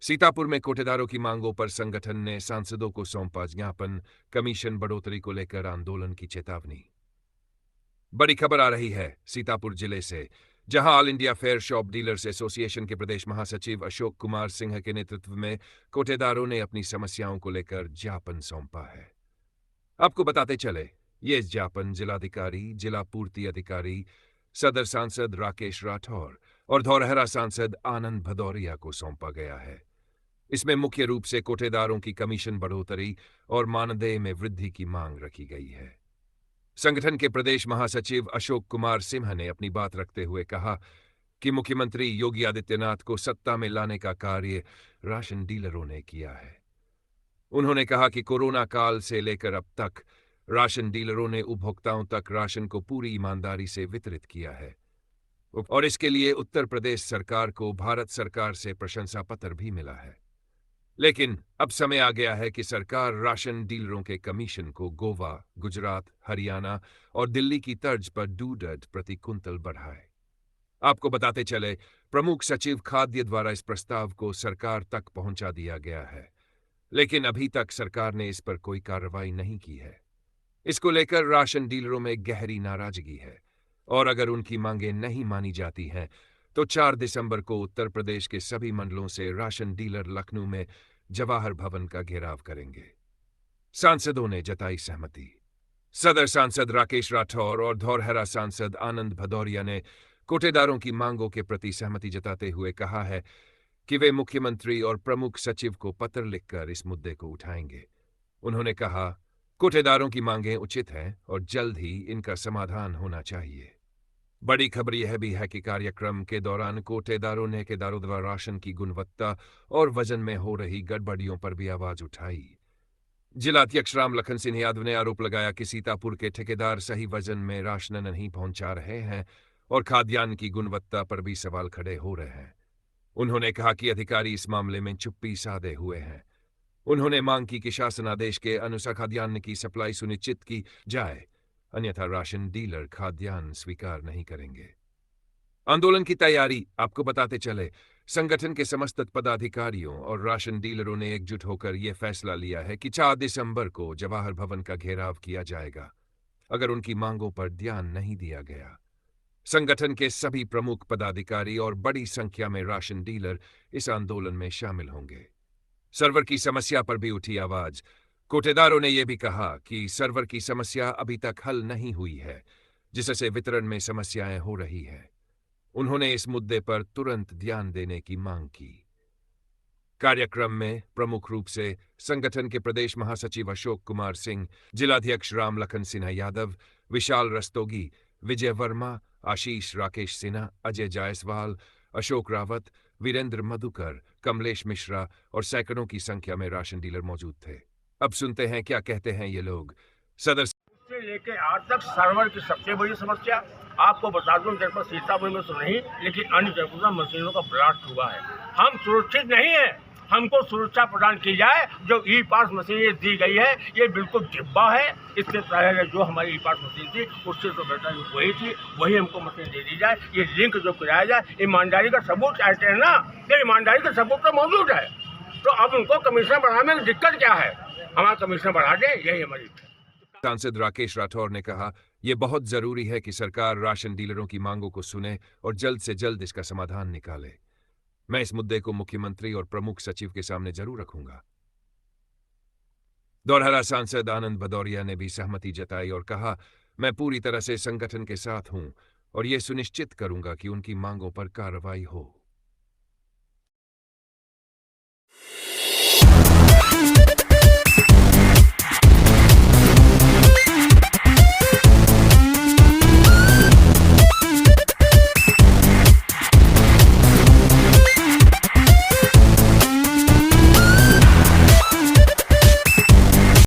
सीतापुर में कोटेदारों की मांगों पर संगठन ने सांसदों को सौंपा ज्ञापन, कमीशन बढ़ोतरी को लेकर आंदोलन की चेतावनी। बड़ी खबर आ रही है सीतापुर जिले से, जहां all India fair shop dealers association के प्रदेश महासचिव अशोक कुमार सिंह के नेतृत्व में कोटेदारों ने अपनी समस्याओं को लेकर ज्ञापन सौंपा है। आपको बताते चले, ये ज्ञापन जिलाधिकारी, जिला पूर्ति अधिकारी, सदर सांसद राकेश राठौर और धौरहरा सांसद आनंद भदौरिया को सौंपा गया है। इसमें मुख्य रूप से कोटेदारों की कमीशन बढ़ोतरी और मानदेय में वृद्धि की मांग रखी गई है। संगठन के प्रदेश महासचिव अशोक कुमार सिन्हा ने अपनी बात रखते हुए कहा कि मुख्यमंत्री योगी आदित्यनाथ को सत्ता में लाने का कार्य राशन डीलरों ने किया है। उन्होंने कहा कि कोरोना काल से लेकर अब तक राशन डीलरों ने उपभोक्ताओं तक राशन को पूरी ईमानदारी से वितरित किया है और इसके लिए उत्तर प्रदेश सरकार को भारत सरकार से प्रशंसा पत्र भी मिला है। लेकिन अब समय आ गया है कि सरकार राशन डीलरों के कमीशन को गोवा, गुजरात, हरियाणा और दिल्ली की तर्ज पर $2 प्रति कुंतल बढ़ाए। आपको बताते चले, प्रमुख सचिव खाद्य द्वारा इस प्रस्ताव को सरकार तक पहुंचा दिया गया है, लेकिन अभी तक सरकार ने इस पर कोई कार्रवाई नहीं की है। इसको लेकर राशन डीलरों में गहरी नाराजगी है और अगर उनकी मांगें नहीं मानी जाती हैं तो 4 दिसंबर को उत्तर प्रदेश के सभी मंडलों से राशन डीलर लखनऊ में जवाहर भवन का घेराव करेंगे। सांसदों ने जताई सहमति। सदर सांसद राकेश राठौर और धौरहरा सांसद आनंद भदौरिया ने कोटेदारों की मांगों के प्रति सहमति जताते हुए कहा है कि वे मुख्यमंत्री और प्रमुख सचिव को पत्र लिखकर इस मुद्दे को उठाएंगे। उन्होंने कहा, कोटेदारों की मांगें उचित हैं और जल्द ही इनका समाधान होना चाहिए। बड़ी खबर यह भी है कि कार्यक्रम के दौरान कोटेदारों ने ठेकेदारों द्वारा राशन की गुणवत्ता और वजन में हो रही गड़बड़ियों पर भी आवाज उठाई। जिलाध्यक्ष राम लखन सिंह यादव ने आरोप लगाया कि सीतापुर के ठेकेदार सही वजन में राशन नहीं पहुंचा रहे हैं और खाद्यान्न की गुणवत्ता पर भी सवाल खड़े हो रहे हैं। उन्होंने कहा कि अधिकारी इस मामले में चुप्पी साधे हुए हैं। उन्होंने मांग की कि शासन आदेश के अनुसार खाद्यान्न की सप्लाई सुनिश्चित की जाए, अन्यथा राशन डीलर खाद्यान्न स्वीकार नहीं करेंगे। आंदोलन की तैयारी आपको बताते चले, संगठन के समस्त पदाधिकारियों और राशन डीलरों ने एकजुट होकर यह फैसला लिया है कि 4 दिसंबर को जवाहर भवन का घेराव किया जाएगा अगर उनकी मांगों पर ध्यान नहीं दिया गया। संगठन के सभी प्रमुख पदाधिकारी और बड़ी संख्या में राशन डीलर इस आंदोलन में शामिल होंगे। सर्वर की समस्या पर भी उठी आवाज। कोटेदारों ने यह भी कहा कि सर्वर की समस्या अभी तक हल नहीं हुई है, जिससे वितरण में समस्याएं हो रही हैं। उन्होंने इस मुद्दे पर तुरंत ध्यान देने की मांग की। कार्यक्रम में प्रमुख रूप से संगठन के प्रदेश महासचिव अशोक कुमार सिंह, जिलाध्यक्ष राम लखन सिन्हा यादव, विशाल रस्तोगी, विजय वर्मा, आशीष राकेश सिन्हा, अजय जायसवाल, अशोक रावत, वीरेंद्र मधुकर, कमलेश मिश्रा और सैकड़ों की संख्या में राशन डीलर मौजूद थे। अब सुनते हैं क्या कहते हैं ये लोग। सदर से लेके आज तक सर्वर की सबसे बड़ी समस्या, आपको बता दूं, जनपद सीतापुर में तो नहीं लेकिन अन्य जनपदों में मशीनों का ब्लास्ट हुआ है। हम सुरक्षित नहीं है, हमको सुरक्षा प्रदान की जाए। जो ई पास मशीन ये दी गई है ये बिल्कुल डिब्बा है। इससे पहले जो हमारी ई पास मशीन थी उससे तो बेहतर वही थी, वही हमको मशीन दे दी जाए। ये लिंक जो कराया जाए, ईमानदारी का सबूत चाहते हैं ना, ये ईमानदारी का सबूत तो मौजूद है। तो अब उनको कमीशन बढ़ाने में दिक्कत क्या है? हमारा कमीशन बढ़ा दे, यही हमारी। सांसद राकेश राठौर ने कहा, यह बहुत जरूरी है कि सरकार राशन डीलरों की मांगों को सुने और जल्द से जल्द इसका समाधान निकाले। मैं इस मुद्दे को मुख्यमंत्री और प्रमुख सचिव के सामने जरूर रखूंगा। धौरहरा सांसद आनंद भदौरिया ने भी सहमति जताई और कहा, मैं पूरी तरह से संगठन के साथ हूं और यह सुनिश्चित करूंगा कि उनकी मांगों पर कार्रवाई हो।